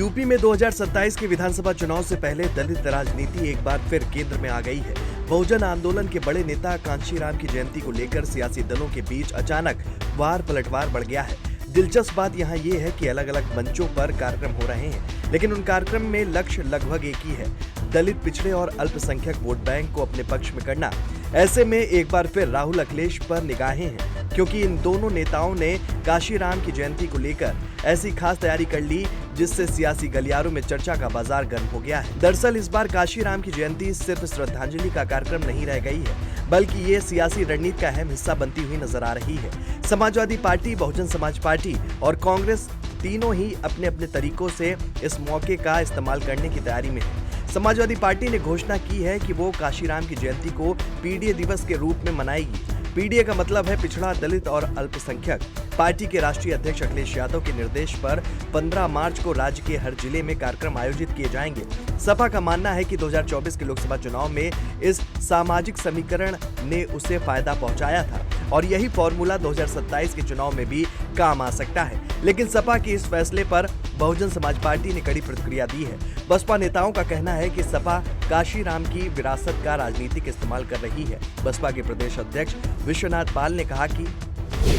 UP में 2027 के विधानसभा चुनाव से पहले दलित राजनीति एक बार फिर केंद्र में आ गई है। बहुजन आंदोलन के बड़े नेता कांशीराम की जयंती को लेकर सियासी दलों के बीच अचानक वार पलटवार बढ़ गया है। दिलचस्प बात यहाँ ये है कि अलग अलग मंचों पर कार्यक्रम हो रहे हैं, लेकिन उन कार्यक्रम में लक्ष्य लगभग एक ही है, दलित, पिछड़े और अल्पसंख्यक वोट बैंक को अपने पक्ष में करना। ऐसे में एक बार फिर राहुल अखिलेश पर निगाहें हैं, क्योंकि इन दोनों नेताओं ने कांशीराम की जयंती को लेकर ऐसी खास तैयारी कर ली जिससे सियासी गलियारों में चर्चा का बाजार गर्म हो गया है। दरअसल इस बार कांशीराम की जयंती सिर्फ श्रद्धांजलि का कार्यक्रम नहीं रह गई है, बल्कि ये सियासी रणनीति का अहम हिस्सा बनती हुई नजर आ रही है। समाजवादी पार्टी, बहुजन समाज पार्टी और कांग्रेस तीनों ही अपने अपने तरीकों से इस मौके का इस्तेमाल करने की तैयारी में है। समाजवादी पार्टी ने घोषणा की है कि वो कांशीराम की जयंती को पीडीए दिवस के रूप में मनाएगी। पीडीए का मतलब है पिछड़ा, दलित और अल्पसंख्यक। पार्टी के राष्ट्रीय अध्यक्ष अखिलेश यादव के निर्देश पर 15 मार्च को राज्य के हर जिले में कार्यक्रम आयोजित किए जाएंगे। सपा का मानना है कि 2024 के लोकसभा चुनाव में इस सामाजिक समीकरण ने उसे फायदा पहुंचाया था और यही फॉर्मूला 2027 के चुनाव में भी काम आ सकता है। लेकिन सपा के इस फैसले पर बहुजन समाज पार्टी ने कड़ी प्रतिक्रिया दी है। बसपा नेताओं का कहना है कि सपा कांशीराम की विरासत का राजनीतिक इस्तेमाल कर रही है। बसपा के प्रदेश अध्यक्ष विश्वनाथ पाल ने कहा कि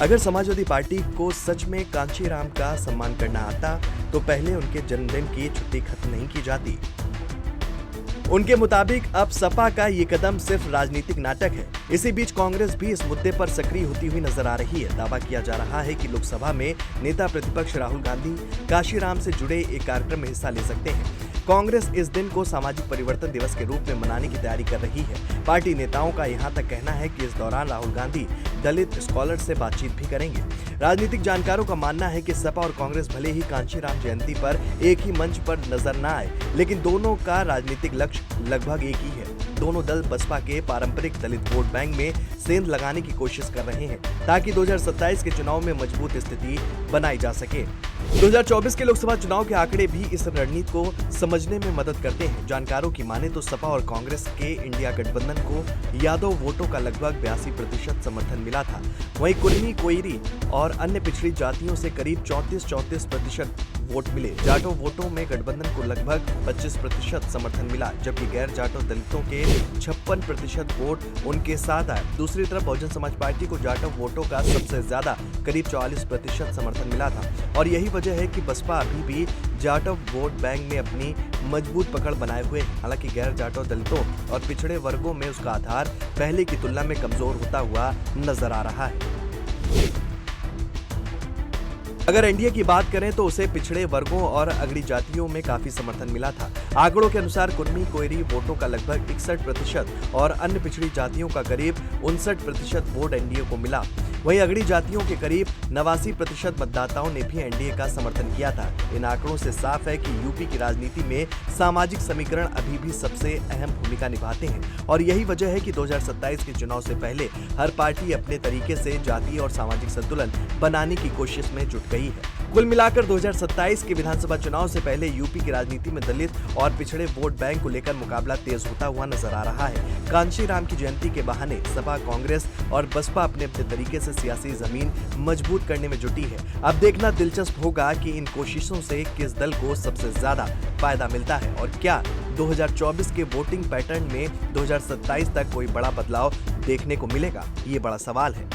अगर समाजवादी पार्टी को सच में कांशीराम का सम्मान करना आता तो पहले उनके जन्मदिन की छुट्टी खत्म नहीं की जाती। उनके मुताबिक अब सपा का ये कदम सिर्फ राजनीतिक नाटक है। इसी बीच कांग्रेस भी इस मुद्दे पर सक्रिय होती हुई नजर आ रही है। दावा किया जा रहा है कि लोकसभा में नेता प्रतिपक्ष राहुल गांधी कांशीराम से जुड़े एक कार्यक्रम में हिस्सा ले सकते हैं। कांग्रेस इस दिन को सामाजिक परिवर्तन दिवस के रूप में मनाने की तैयारी कर रही है। पार्टी नेताओं का यहां तक कहना है कि इस दौरान राहुल गांधी दलित स्कॉलर से बातचीत भी करेंगे। राजनीतिक जानकारों का मानना है कि सपा और कांग्रेस भले ही कांशीराम जयंती पर एक ही मंच पर नजर न आए, लेकिन दोनों का राजनीतिक लक्ष्य लगभग एक ही है। दोनों दल बसपा के पारंपरिक दलित वोट बैंक में सेंध लगाने की कोशिश कर रहे हैं, ताकि 2027 के चुनाव में मजबूत स्थिति बनाई जा सके। 2024 के लोकसभा चुनाव के आंकड़े भी इस रणनीति को समझने में मदद करते हैं। जानकारों की माने तो सपा और कांग्रेस के इंडिया गठबंधन को यादव वोटों का लगभग 82% समर्थन मिला था। वहीं कुर्मी, कोयरी और अन्य पिछड़ी जातियों से करीब 34% वोट मिले। जाटो वोटों में गठबंधन को लगभग 25% समर्थन मिला, जबकि गैर जाटो दलितों के 56% वोट उनके साथ आए। दूसरी तरफ बहुजन समाज पार्टी को जाटो वोटों का सबसे ज्यादा करीब 44% समर्थन मिला था और यही वजह है कि बसपा अभी भी जाटव वोट बैंक में अपनी मजबूत पकड़ बनाए हुए है। हालांकि गैर जाटव दलितों और पिछड़े वर्गों में उसका आधार पहले की तुलना में कमजोर होता हुआ नजर आ रहा है। अगर एनडीए की बात करें तो उसे पिछड़े वर्गों और अगड़ी जातियों में काफी समर्थन मिला था। आंकड़ों के अनुसार कुर्मी, कोयरी वोटों का लगभग 61% और अन्य पिछड़ी जातियों का करीब 59% वोट एनडीए को मिला। वहीं अगड़ी जातियों के करीब 89% मतदाताओं ने भी एनडीए का समर्थन किया था। इन आंकड़ों से साफ है कि यूपी की राजनीति में सामाजिक समीकरण अभी भी सबसे अहम भूमिका निभाते हैं और यही वजह है कि 2027 के चुनाव से पहले हर पार्टी अपने तरीके से जातीय और सामाजिक संतुलन बनाने की कोशिश में जुट गई है। कुल मिलाकर 2027 के विधानसभा चुनाव से पहले यूपी की राजनीति में दलित और पिछड़े वोट बैंक को लेकर मुकाबला तेज होता हुआ नजर आ रहा है। कांशीराम की जयंती के बहाने सपा, कांग्रेस और बसपा अपने अपने तरीके से सियासी जमीन मजबूत करने में जुटी है। अब देखना दिलचस्प होगा कि इन कोशिशों से किस दल को सबसे ज्यादा फायदा मिलता है और क्या 2024 के वोटिंग पैटर्न में 2027 तक कोई बड़ा बदलाव देखने को मिलेगा। ये बड़ा सवाल है।